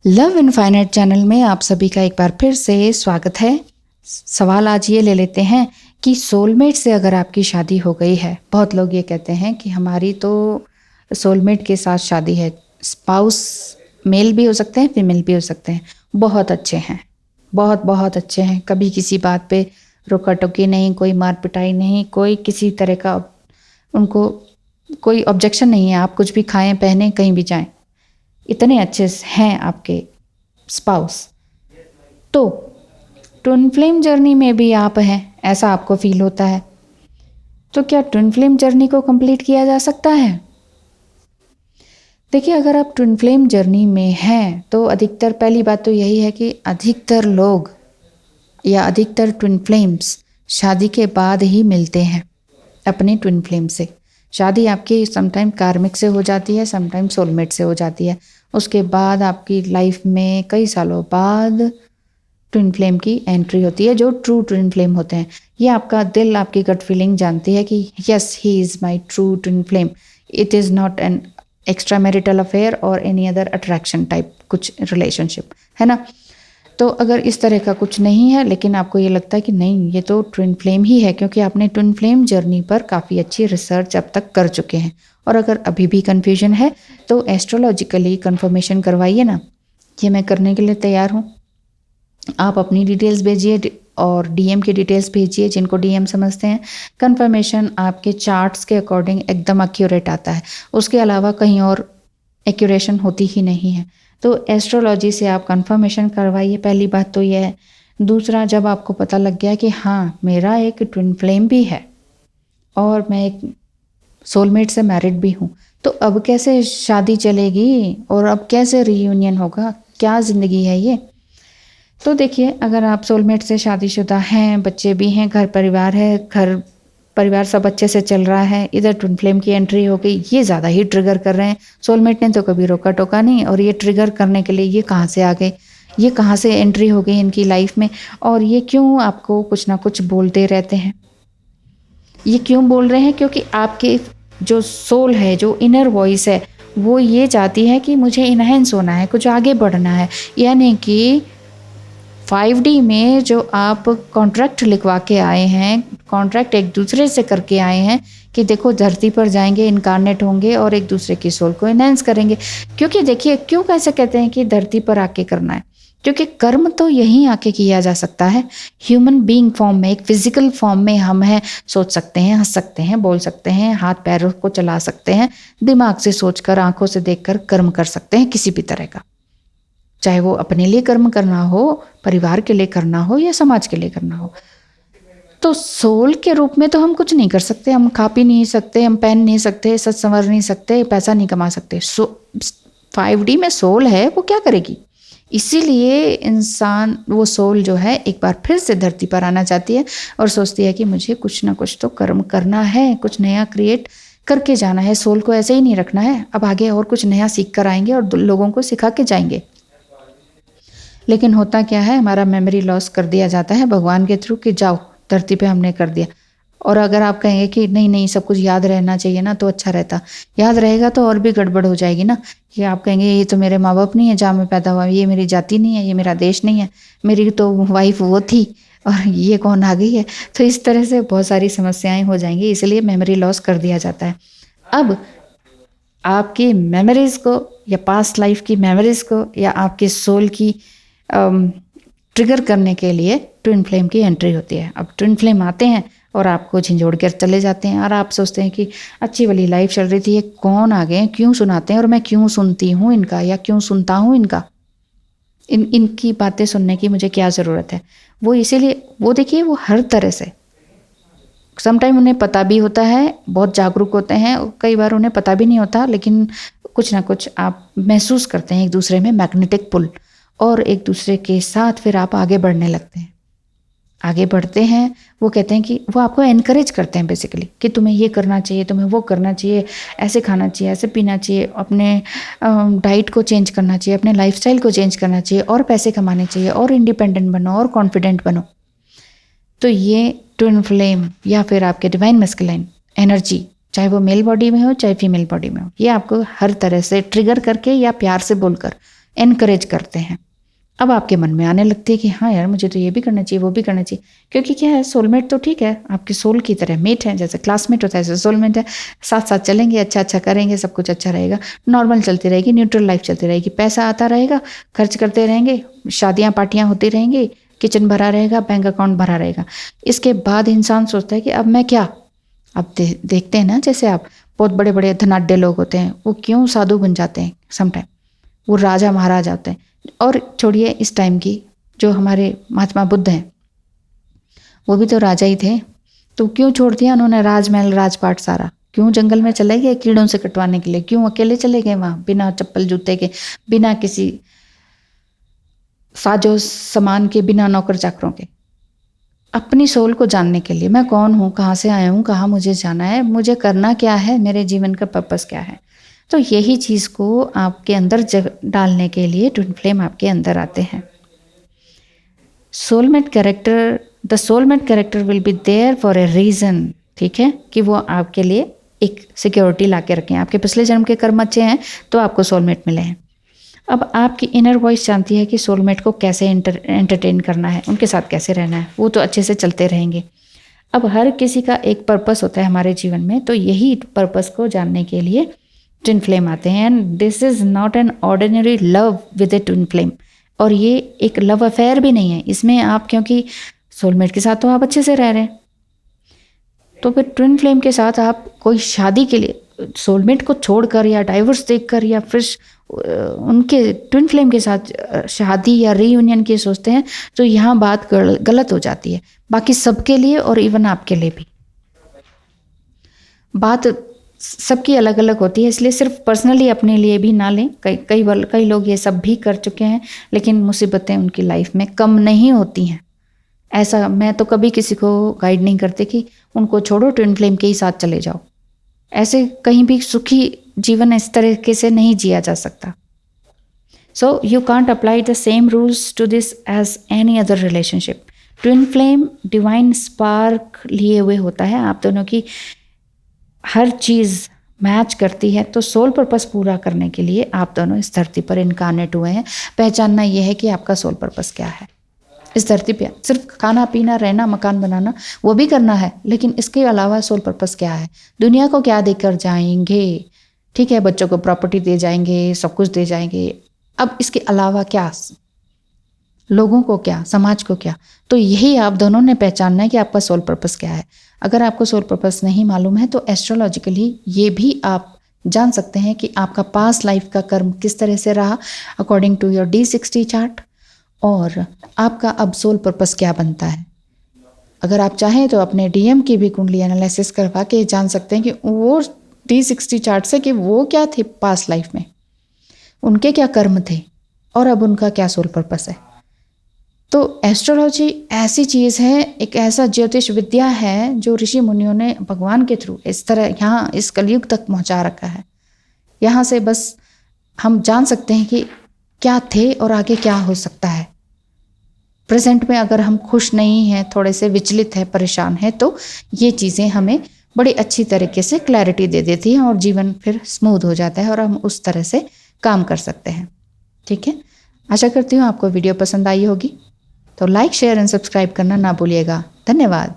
Love infinite channel में आप सभी का एक बार फिर से स्वागत है। सवाल आज ये ले लेते हैं कि सोलमेट से अगर आपकी शादी हो गई है, बहुत लोग ये कहते हैं कि हमारी तो सोलमेट के साथ शादी है। स्पाउस मेल भी हो सकते हैं, फीमेल भी हो सकते हैं। बहुत अच्छे हैं, बहुत बहुत अच्छे हैं। कभी किसी बात पे रोका टोकी नहीं, कोई मार पिटाई नहीं, कोई किसी तरह का उनको कोई ऑब्जेक्शन नहीं है। आप कुछ भी खाएं, पहने, कहीं भी जाएं, इतने अच्छे हैं आपके स्पाउस। तो ट्विन फ्लेम जर्नी में भी आप हैं, ऐसा आपको फील होता है, तो क्या ट्विन फ्लेम जर्नी को कंप्लीट किया जा सकता है? देखिए, अगर आप ट्विन फ्लेम जर्नी में हैं तो अधिकतर, पहली बात तो यही है कि अधिकतर लोग या अधिकतर ट्विन फ्लेम्स शादी के बाद ही मिलते हैं अपने ट्विन फ्लेम से। शादी आपकी समटाइम कार्मिक से हो जाती है, समटाइम सोलमेट से हो जाती है। उसके बाद आपकी लाइफ में कई सालों बाद ट्विन फ्लेम की एंट्री होती है, जो ट्रू ट्विन फ्लेम होते हैं। ये आपका दिल, आपकी गट फीलिंग जानती है कि yes, he is my true twin flame. It is not an extra marital affair और एनी अदर अट्रैक्शन टाइप कुछ रिलेशनशिप, है ना। तो अगर इस तरह का कुछ नहीं है, लेकिन आपको ये लगता है कि नहीं, ये तो ट्विन फ्लेम ही है, क्योंकि आपने ट्विन फ्लेम जर्नी पर काफ़ी अच्छी रिसर्च अब तक कर चुके हैं। और अगर अभी भी कन्फ्यूजन है तो एस्ट्रोलॉजिकली कंफर्मेशन करवाइए ना। ये मैं करने के लिए तैयार हूँ। आप अपनी डिटेल्स भेजिए और डीएम की डिटेल्स भेजिए, जिनको डीएम समझते हैं। कंफर्मेशन आपके चार्ट्स के अकॉर्डिंग एकदम एक्यूरेट आता है, उसके अलावा कहीं और एक्यूरेशन होती ही नहीं है। तो एस्ट्रोलॉजी से आप कंफर्मेशन करवाइए, पहली बात तो यह है। दूसरा, जब आपको पता लग गया कि हाँ, मेरा एक ट्विन फ्लेम भी है और मैं एक सोलमेट से मैरिड भी हूँ, तो अब कैसे शादी चलेगी और अब कैसे रीयूनियन होगा, क्या ज़िंदगी है ये। तो देखिए, अगर आप सोलमेट से शादीशुदा हैं, बच्चे भी हैं, घर परिवार है, घर परिवार सब अच्छे से चल रहा है, इधर ट्विन फ्लेम की एंट्री हो गई, ये ज़्यादा ही ट्रिगर कर रहे हैं। सोलमेट ने तो कभी रोका टोका नहीं, और ये ट्रिगर करने के लिए ये कहाँ से आ गए, ये कहाँ से एंट्री हो गई इनकी लाइफ में, और ये क्यों आपको कुछ ना कुछ बोलते रहते हैं। ये क्यों बोल रहे हैं? क्योंकि आपके जो सोल है, जो इनर वॉइस है, वो ये चाहती है कि मुझे इनहेंस होना है, कुछ आगे बढ़ना है। यानी कि 5D में जो आप कॉन्ट्रैक्ट लिखवा के आए हैं, कॉन्ट्रैक्ट एक दूसरे से करके आए हैं कि देखो, धरती पर जाएंगे, इनकारनेट होंगे और एक दूसरे की सोल को एनहेंस करेंगे। क्योंकि देखिए, क्यों कैसे कहते हैं कि धरती पर आके करना है, क्योंकि कर्म तो यहीं आके किया जा सकता है। ह्यूमन बीइंग फॉर्म में, एक फिजिकल फॉर्म में हम हैं, सोच सकते हैं, हंस सकते हैं, बोल सकते हैं, हाथ पैरों को चला सकते हैं, दिमाग से सोचकर, आंखों से देखकर कर्म कर सकते हैं किसी भी तरह का, चाहे वो अपने लिए कर्म करना हो, परिवार के लिए करना हो, या समाज के लिए करना हो। तो सोल के रूप में तो हम कुछ नहीं कर सकते, हम खा पी नहीं सकते, हम पहन नहीं सकते, सच संवर नहीं सकते, पैसा नहीं कमा सकते। 5D में सोल है, वो क्या करेगी? इसीलिए इंसान, वो सोल जो है, एक बार फिर से धरती पर आना चाहती है और सोचती है कि मुझे कुछ ना कुछ तो कर्म करना है, कुछ नया क्रिएट करके जाना है। सोल को ऐसे ही नहीं रखना है, अब आगे और कुछ नया सीख कर आएंगे और लोगों को सिखा के जाएंगे। लेकिन होता क्या है, हमारा मेमोरी लॉस कर दिया जाता है भगवान के थ्रू कि जाओ, धरती पे हमने कर दिया। और अगर आप कहेंगे कि नहीं नहीं, सब कुछ याद रहना चाहिए ना, तो अच्छा रहता। याद रहेगा तो और भी गड़बड़ हो जाएगी ना, कि आप कहेंगे ये तो मेरे माँ बाप नहीं है जहाँ मैं पैदा हुआ, ये मेरी जाति नहीं है, ये मेरा देश नहीं है, मेरी तो वाइफ वो थी और ये कौन आ गई है। तो इस तरह से बहुत सारी समस्याएं हो जाएंगी, इसलिए मेमोरी लॉस कर दिया जाता है। अब आपकी मेमोरीज को, या पास्ट लाइफ की मेमोरीज को, या आपके सोल की ट्रिगर करने के लिए ट्विन फ्लेम की एंट्री होती है। अब ट्विन फ्लेम आते हैं और आपको झंझोड़ कर चले जाते हैं, और आप सोचते हैं कि अच्छी वाली लाइफ चल रही थी, ये कौन आ गए, क्यों सुनाते हैं, और मैं क्यों सुनती हूँ इनका, या क्यों सुनता हूँ इनका, इनकी बातें सुनने की मुझे क्या ज़रूरत है। वो इसीलिए, वो देखिए, वो हर तरह से, समटाइम उन्हें पता भी होता है, बहुत जागरूक होते हैं, कई बार उन्हें पता भी नहीं होता, लेकिन कुछ ना कुछ आप महसूस करते हैं एक दूसरे में मैग्नेटिक पुल, और एक दूसरे के साथ फिर आप आगे बढ़ने लगते हैं, आगे बढ़ते हैं। वो कहते हैं कि वो आपको एनकरेज करते हैं बेसिकली, कि तुम्हें ये करना चाहिए, तुम्हें वो करना चाहिए, ऐसे खाना चाहिए, ऐसे पीना चाहिए, अपने डाइट को चेंज करना चाहिए, अपने लाइफस्टाइल को चेंज करना चाहिए, और पैसे कमाने चाहिए, और इंडिपेंडेंट बनो, और कॉन्फिडेंट बनो। तो ये ट्विन फ्लेम या फिर आपके डिवाइन मैस्कुलाइन एनर्जी, चाहे वो मेल बॉडी में हो चाहे फीमेल बॉडी में हो, ये आपको हर तरह से ट्रिगर करके या प्यार से बोलकर एनकरेज करते हैं। अब आपके मन में आने लगती है कि हाँ यार, मुझे तो ये भी करना चाहिए, वो भी करना चाहिए। क्योंकि क्या है, सोलमेट तो ठीक है, आपकी सोल की तरह मेट है, जैसे क्लासमेट होता है ऐसे सोलमेट है। साथ साथ चलेंगे, अच्छा अच्छा करेंगे, सब कुछ अच्छा रहेगा, नॉर्मल चलती रहेगी, न्यूट्रल लाइफ चलती रहेगी, पैसा आता रहेगा, खर्च करते रहेंगे, शादियाँ पार्टियाँ होती रहेंगी, किचन भरा रहेगा, बैंक अकाउंट भरा रहेगा। इसके बाद इंसान सोचता है कि अब मैं क्या, अब देखते हैं ना, जैसे आप बहुत बड़े बड़े धनाढ्य लोग होते हैं, वो क्यों साधु बन जाते हैं समटाइम, वो राजा महाराजा होते हैं। और छोड़िए इस टाइम की, जो हमारे महात्मा बुद्ध हैं वो भी तो राजा ही थे, तो क्यों छोड़ दिया उन्होंने राजमहल राजपाट सारा, क्यों जंगल में चले गए कीड़ों से कटवाने के लिए, क्यों अकेले चले गए वहाँ बिना चप्पल जूते के, बिना किसी साजो सामान के, बिना नौकर चाकरों के, अपनी सोल को जानने के लिए, मैं कौन हूँ, कहाँ से आया हूँ, कहाँ मुझे जाना है, मुझे करना क्या है, मेरे जीवन का पर्पस क्या है। तो यही चीज़ को आपके अंदर डालने के लिए ट्विन फ्लेम आपके अंदर आते हैं। Soulmate character, the soulmate character will be there for a reason, ठीक है, कि वो आपके लिए एक सिक्योरिटी ला के रखें। आपके पिछले जन्म के कर्म अच्छे हैं तो आपको सोलमेट मिले हैं। अब आपकी इनर वॉइस जानती है कि सोलमेट को कैसे एंटरटेन करना है, उनके साथ कैसे रहना है, वो तो अच्छे से चलते रहेंगे। अब हर किसी का एक पर्पस होता है हमारे जीवन में, तो यही पर्पस को जानने के लिए ट्विन फ्लेम आते हैं। And this is not an ordinary love with A twin flame, और ये एक लव अफेयर भी नहीं है। इसमें आप, क्योंकि सोलमेट के साथ तो आप अच्छे से रह रहे हैं, तो फिर ट्विन फ्लेम के साथ आप कोई शादी के लिए सोलमेट को छोड़कर या डाइवोर्स देखकर या फिर उनके ट्विन फ्लेम के साथ शादी या रीयूनियन की सोचते हैं, तो यहाँ बात गलत हो जाती है, बाकी सबके लिए और इवन आपके लिए भी। बात सबकी अलग अलग होती है, इसलिए सिर्फ पर्सनली अपने लिए भी ना लें। कई लोग ये सब भी कर चुके हैं, लेकिन मुसीबतें उनकी लाइफ में कम नहीं होती हैं। ऐसा मैं तो कभी किसी को गाइड नहीं करती कि उनको छोड़ो, ट्विन फ्लेम के ही साथ चले जाओ। ऐसे कहीं भी सुखी जीवन इस तरीके से नहीं जिया जा सकता। So you can't apply the same rules to this as any other relationship. Twin flame divine spark लिए हुए होता है, आप दोनों की हर चीज़ मैच करती है। तो सोल पर्पस पूरा करने के लिए आप दोनों इस धरती पर इनकारनेट हुए हैं। पहचानना यह है कि आपका सोल पर्पस क्या है इस धरती पे। सिर्फ खाना पीना, रहना, मकान बनाना वो भी करना है, लेकिन इसके अलावा सोल पर्पस क्या है, दुनिया को क्या देकर जाएंगे। ठीक है, बच्चों को प्रॉपर्टी दे जाएंगे, सब कुछ दे जाएंगे, अब इसके अलावा क्या, लोगों को क्या, समाज को क्या। तो यही आप दोनों ने पहचानना है कि आपका सोल पर्पस क्या है। अगर आपको सोल पर्पस नहीं मालूम है तो एस्ट्रोलॉजिकली ये भी आप जान सकते हैं कि आपका पास्ट लाइफ का कर्म किस तरह से रहा according to your D60 chart, और आपका अब सोल पर्पस क्या बनता है। अगर आप चाहें तो अपने DM की भी कुंडली एनालिसिस करवा के जान सकते हैं कि वो D60 चार्ट से कि वो क्या थे पास्ट लाइफ में, उनके क्या कर्म थे और अब उनका क्या सोल पर्पस है। तो एस्ट्रोलॉजी ऐसी चीज़ है, एक ऐसा ज्योतिष विद्या है जो ऋषि मुनियों ने भगवान के थ्रू इस तरह यहाँ इस कलयुग तक पहुँचा रखा है। यहाँ से बस हम जान सकते हैं कि क्या थे और आगे क्या हो सकता है। प्रेजेंट में अगर हम खुश नहीं हैं, थोड़े से विचलित हैं, परेशान हैं, तो ये चीज़ें हमें बड़ी अच्छी तरीके से क्लैरिटी दे देती हैं और जीवन फिर स्मूथ हो जाता है और हम उस तरह से काम कर सकते हैं। ठीक है, आशा करती हूँ आपको वीडियो पसंद आई होगी। तो लाइक, शेयर एंड सब्सक्राइब करना ना भूलिएगा। धन्यवाद।